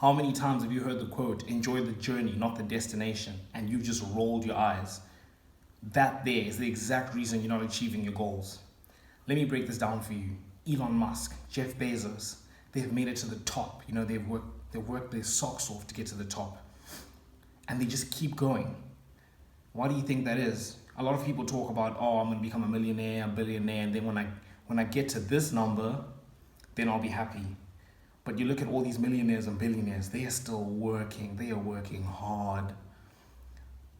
How many times have you heard the quote, enjoy the journey, not the destination, and you've just rolled your eyes? That there is the exact reason you're not achieving your goals. Let me break this down for you. Elon Musk, Jeff Bezos, they've made it to the top. They've worked their socks off to get to the top. And they just keep going. Why do you think that is? A lot of people talk about, oh, I'm gonna become a millionaire, a billionaire, and then when I get to this number, then I'll be happy. But you look at all these millionaires and billionaires, they are still working, they are working hard.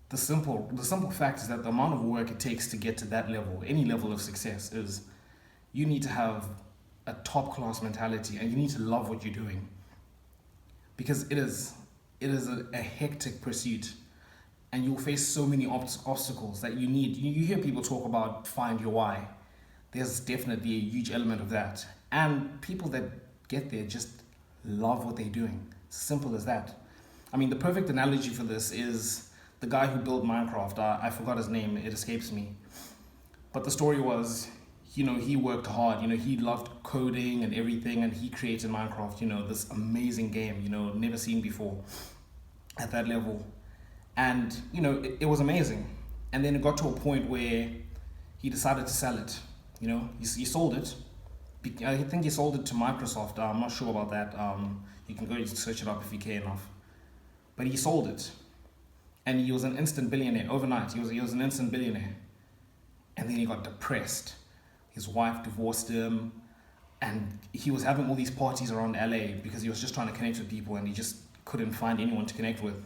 The simple fact is that the amount of work it takes to get to that level, any level of success, is you need to have a top class mentality and you need to love what you're doing. Because it is a hectic pursuit and you'll face so many obstacles that you hear people talk about find your why. There's definitely a huge element of that. And people that get there just love what they're doing. Simple as that. I mean, the perfect analogy for this is the guy who built Minecraft. I forgot his name, it escapes me. But the story was, he worked hard, he loved coding and everything, and he created Minecraft, this amazing game, never seen before at that level. And, it was amazing. And then it got to a point where he decided to sell it. He sold it. I think he sold it to Microsoft. I'm not sure about that. You can go search it up if you care enough. But he sold it. And he was an instant billionaire overnight. He was an instant billionaire. And then he got depressed. His wife divorced him. And he was having all these parties around LA because he was just trying to connect with people and he just couldn't find anyone to connect with.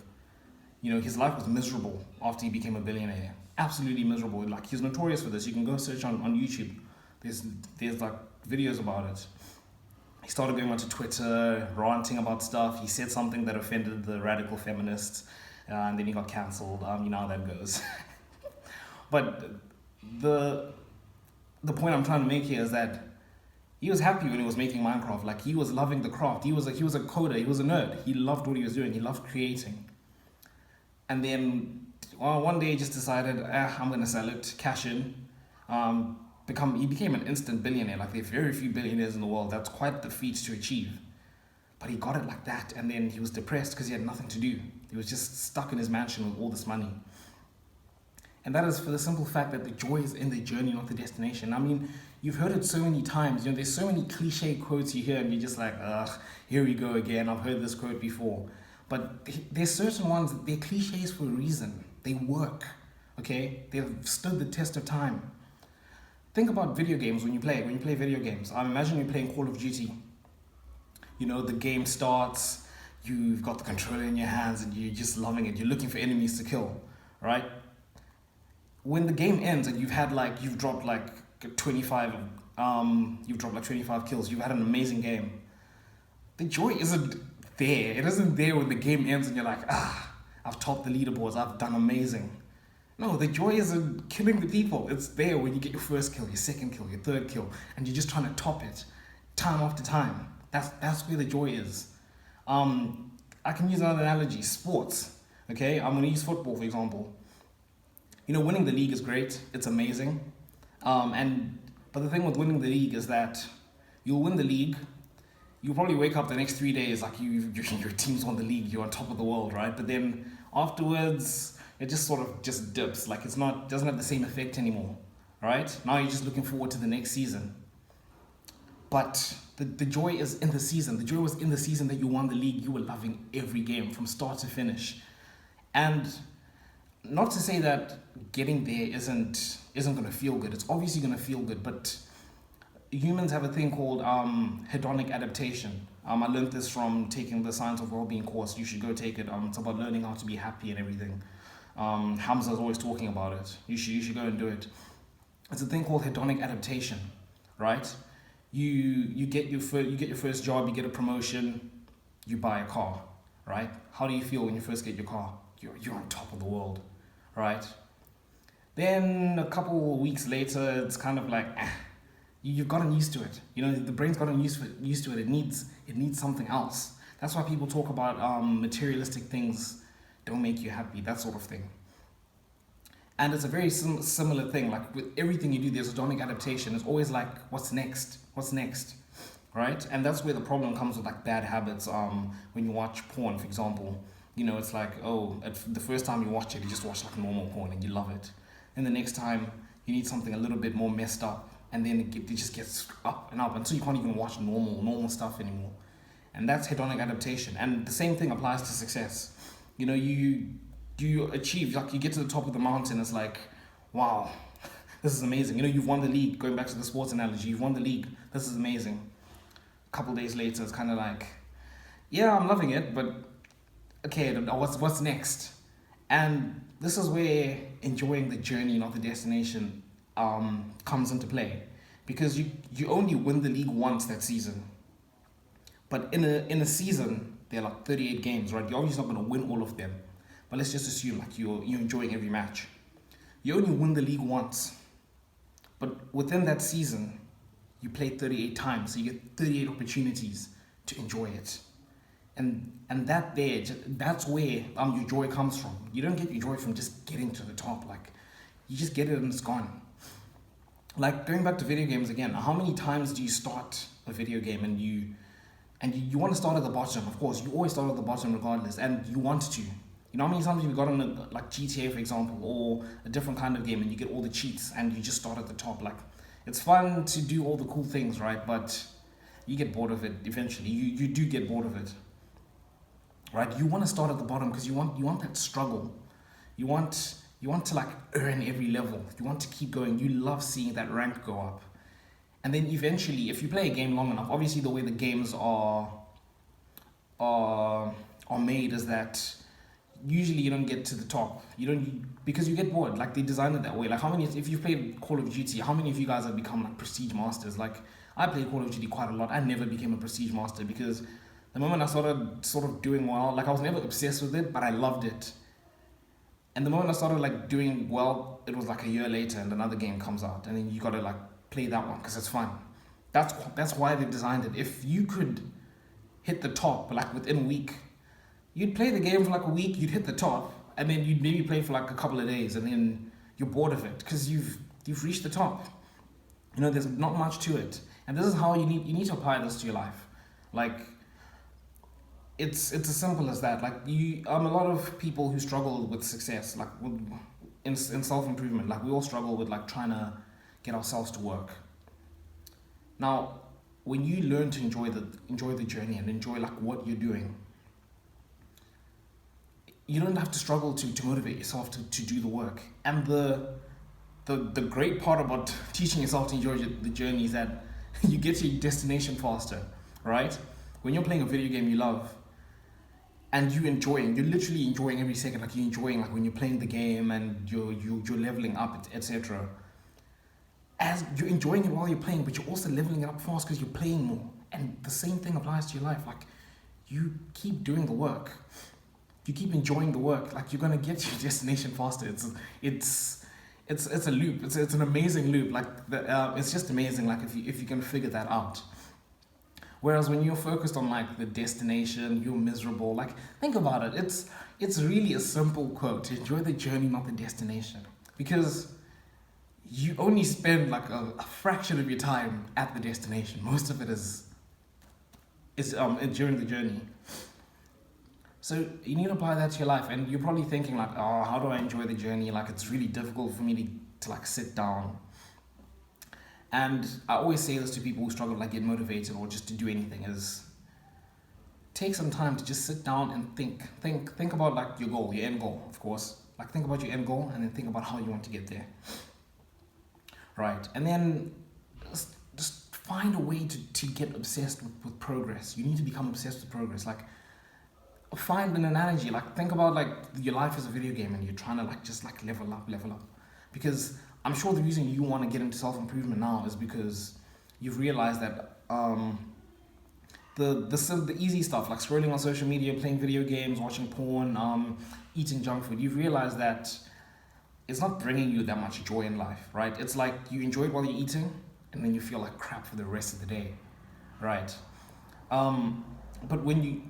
His life was miserable after he became a billionaire. Absolutely miserable. Like, he's notorious for this. You can go search on YouTube. There's like videos about it. He started going onto Twitter, ranting about stuff. He said something that offended the radical feminists, and then he got cancelled. You know how that goes. But the point I'm trying to make here is that he was happy when he was making Minecraft. Like, he was loving the craft. He was a coder. He was a nerd. He loved what he was doing. He loved creating. And then one day he just decided, I'm gonna sell it, cash in. He became an instant billionaire. Like, there are very few billionaires in the world. That's quite the feat to achieve. But he got it like that, and then he was depressed because he had nothing to do. He was just stuck in his mansion with all this money. And that is for the simple fact that the joy is in the journey, not the destination. I mean, you've heard it so many times. There's so many cliche quotes you hear, and you're just like, ugh, here we go again. I've heard this quote before. But there's certain ones, they're cliches for a reason. They work, okay? They've stood the test of time. Think about video games when you play video games. Imagine you're playing Call of Duty. The game starts, you've got the controller in your hands and you're just loving it. You're looking for enemies to kill, right? When the game ends and you've dropped like 25 kills, you've had an amazing game. The joy isn't there. It isn't there when the game ends and you're like, I've topped the leaderboards, I've done amazing. No, the joy isn't killing the people. It's there when you get your first kill, your second kill, your third kill, and you're just trying to top it time after time. That's where the joy is. I can use another analogy, sports. Okay, I'm gonna use football for example. Winning the league is great. It's amazing. But the thing with winning the league is that you'll win the league. You'll probably wake up the next 3 days like your team's won the league. You're on top of the world, right? But then afterwards, it just sort of just dips. Like, doesn't have the same effect anymore, right? Now you're just looking forward to the next season. But the joy is in the season. The joy was in the season that you won the league. You were loving every game from start to finish. And not to say that getting there isn't going to feel good. It's obviously going to feel good, but humans have a thing called hedonic adaptation. I learned this from taking the Science of Wellbeing course. You should go take it. It's about learning how to be happy and everything. Hamza is always talking about it. You should go and do it. It's a thing called hedonic adaptation, right? You get your first job, you get a promotion, you buy a car, right? How do you feel when you first get your car? You're on top of the world, right? Then a couple of weeks later, it's kind of like, you've gotten used to it. The brain's gotten used to it. It needs something else. That's why people talk about materialistic things don't make you happy, that sort of thing. And it's a very similar thing. Like with everything you do, there's hedonic adaptation. It's always like, what's next? What's next? right? And that's where the problem comes with like bad habits. When you watch porn, for example, it's like, oh, the first time you watch it, you just watch like normal porn and you love it. And the next time you need something a little bit more messed up, and then it just gets up and up until you can't even watch normal stuff anymore. And that's hedonic adaptation. And the same thing applies to success. You achieve, like, you get to the top of the mountain, it's like, wow, this is amazing. You've won the league. Going back to the sports analogy, you've won the league. This is amazing. A couple days later, it's kind of like, yeah, I'm loving it, but okay, what's next? And this is where enjoying the journey, not the destination, comes into play, because you only win the league once that season. But in a season, there are like 38 games, right? You're obviously not going to win all of them, but let's just assume like you're enjoying every match. You only win the league once, but within that season, you play 38 times, so you get 38 opportunities to enjoy it. And that's where your joy comes from. You don't get your joy from just getting to the top. Like, you just get it and it's gone. Like, going back to video games again, how many times do you start a video game and you want to start at the bottom? Of course, you always start at the bottom regardless, and you want to. How many times have you got on like GTA, for example, or a different kind of game, and you get all the cheats and you just start at the top? Like, it's fun to do all the cool things, right? But you get bored of it eventually. You do get bored of it, right? You want to start at the bottom because you want that struggle. You want to like earn every level. You want to keep going. You love seeing that rank go up. And then eventually, if you play a game long enough, obviously the way the games are made is that usually you don't get to the top. You don't, because you get bored. Like, they designed it that way. Like, if you've played Call of Duty, how many of you guys have become like prestige masters? Like, I played Call of Duty quite a lot. I never became a prestige master because the moment I started sort of doing well, like, I was never obsessed with it, but I loved it. And the moment I started like doing well, it was like a year later and another game comes out, and then you gotta like play that one because it's fun. That's why they designed it. If you could hit the top like within a week, you'd play the game for like a week, you'd hit the top, and then you'd maybe play for like a couple of days, and then you're bored of it because you've reached the top. There's not much to it, and this is how you need to apply this to your life. Like, it's as simple as that. Like, a lot of people who struggle with success, like in self-improvement, like, we all struggle with like trying to get ourselves to work. Now, when you learn to enjoy the journey and enjoy like what you're doing, you don't have to struggle to motivate yourself to do the work. And the great part about teaching yourself to enjoy the journey is that you get to your destination faster, right? When you're playing a video game you love, and you're literally enjoying every second. Like, you're enjoying like when you're playing the game and you're leveling up, etc. As you're enjoying it while you're playing, but you're also leveling it up fast because you're playing more. And the same thing applies to your life. Like, you keep doing the work, you keep enjoying the work. Like, you're gonna get to your destination faster. It's a loop. It's an amazing loop. Like, it's just amazing. Like, if you can figure that out. Whereas when you're focused on like the destination, you're miserable. Like, think about it. It's really a simple quote: enjoy the journey, not the destination. Because you only spend like a fraction of your time at the destination. Most of it is during the journey. So you need to apply that to your life, and you're probably thinking like, oh, how do I enjoy the journey? Like, it's really difficult for me to like sit down. And I always say this to people who struggle to like get motivated or just to do anything: is take some time to just sit down and think about like your goal, your end goal, of course. Like, think about your end goal and then think about how you want to get there. Right? And then just find a way to get obsessed with progress. You need to become obsessed with progress. Like, find an analogy. Like, think about like your life is a video game and you're trying to like just like level up. Because I'm sure the reason you want to get into self-improvement now is because you've realized that the easy stuff, like scrolling on social media, playing video games, watching porn, eating junk food, you've realized that it's not bringing you that much joy in life, right? It's like you enjoy it while you're eating, and then you feel like crap for the rest of the day, right? But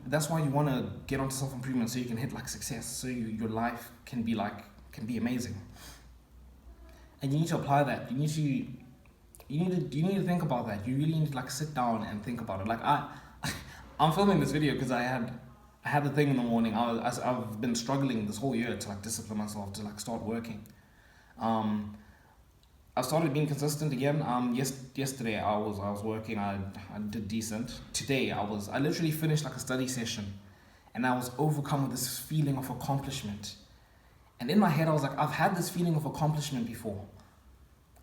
that's why you want to get onto self-improvement, so you can hit like success, so your life can be amazing. And you need to apply that. You need to you need to think about that. You really need to like sit down and think about it. Like I'm filming this video because I had the thing in the morning. I've been struggling this whole year to like discipline myself to like start working. I started being consistent again. Yesterday I was working. I did decent. Today I literally finished like a study session, and I was overcome with this feeling of accomplishment. And in my head I was like, I've had this feeling of accomplishment before,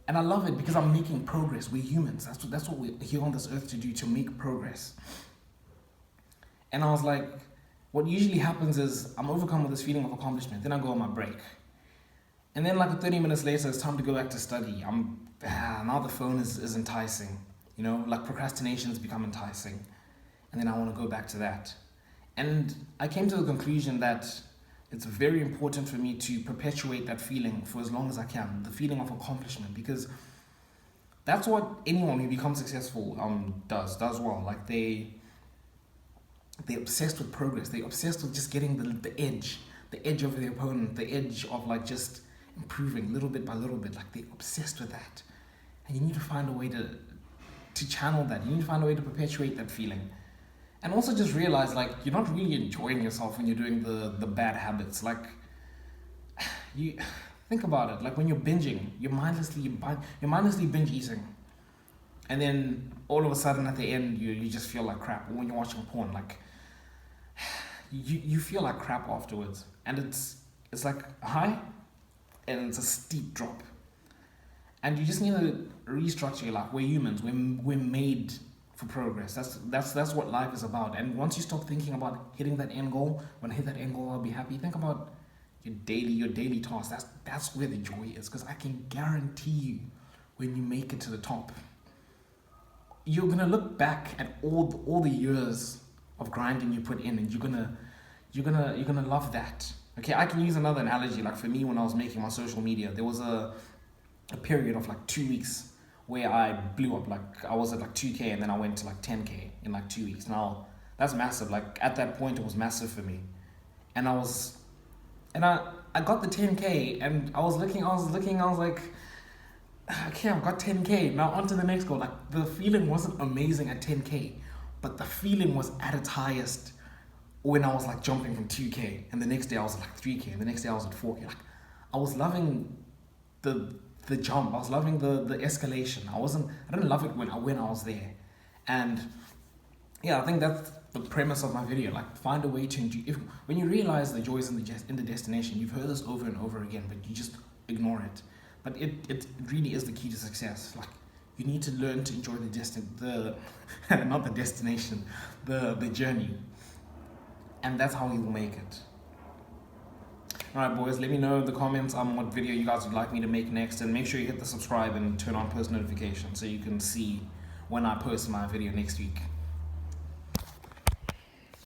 and I love it because I'm making progress. We're humans. That's what we're here on this earth to do, to make progress. And I was like, what usually happens is I'm overcome with this feeling of accomplishment. Then I go on my break. And then like 30 minutes later, it's time to go back to study. Now the phone is enticing. You know, like procrastination has become enticing. And then I want to go back to that. And I came to the conclusion that it's very important for me to perpetuate that feeling for as long as I can. The feeling of accomplishment, because that's what anyone who becomes successful does well. Like they're obsessed with progress. They're obsessed with just getting the edge over the opponent, the edge of like just improving little bit by little bit. Like they're obsessed with that. And you need to find a way to channel that. You need to find a way to perpetuate that feeling. And also just realize like you're not really enjoying yourself when you're doing the bad habits. Like you think about it, like when you're binging, you're mindlessly binge eating. And then all of a sudden at the end you just feel like crap. Or when you're watching porn, like you feel like crap afterwards. And it's like a high and it's a steep drop. And you just need to restructure your life. We're humans. We're made for progress. That's what life is about. And once you stop thinking about hitting that end goal, when I hit that end goal I'll be happy, think about your daily tasks. That's where the joy is. Because I can guarantee you, when you make it to the top, you're gonna look back at all the years of grinding you put in, and you're gonna love that. Okay, I can use another analogy. Like for me, when I was making my social media, there was a period of like 2 weeks where I blew up. Like I was at like 2K, and then I went to like 10K in like 2 weeks. Now that's massive. Like at that point, it was massive for me, and I got the 10K, and I was looking. I was like, okay, I've got 10K. Now on to the next goal. Like the feeling wasn't amazing at 10K, but the feeling was at its highest when I was like jumping from 2K, and the next day I was at like 3K, and the next day I was at 4K. Like I was loving the jump. I was loving the escalation. I didn't love it when I was there. And yeah, I think that's the premise of my video. Like find a way to enjoy. When you realize the joy is in the destination, you've heard this over and over again, but you just ignore it. But it really is the key to success. Like you need to learn to enjoy not the destination, the journey. And that's how you will make it. Alright boys, let me know in the comments what video you guys would like me to make next, and make sure you hit the subscribe and turn on post notifications so you can see when I post my video next week.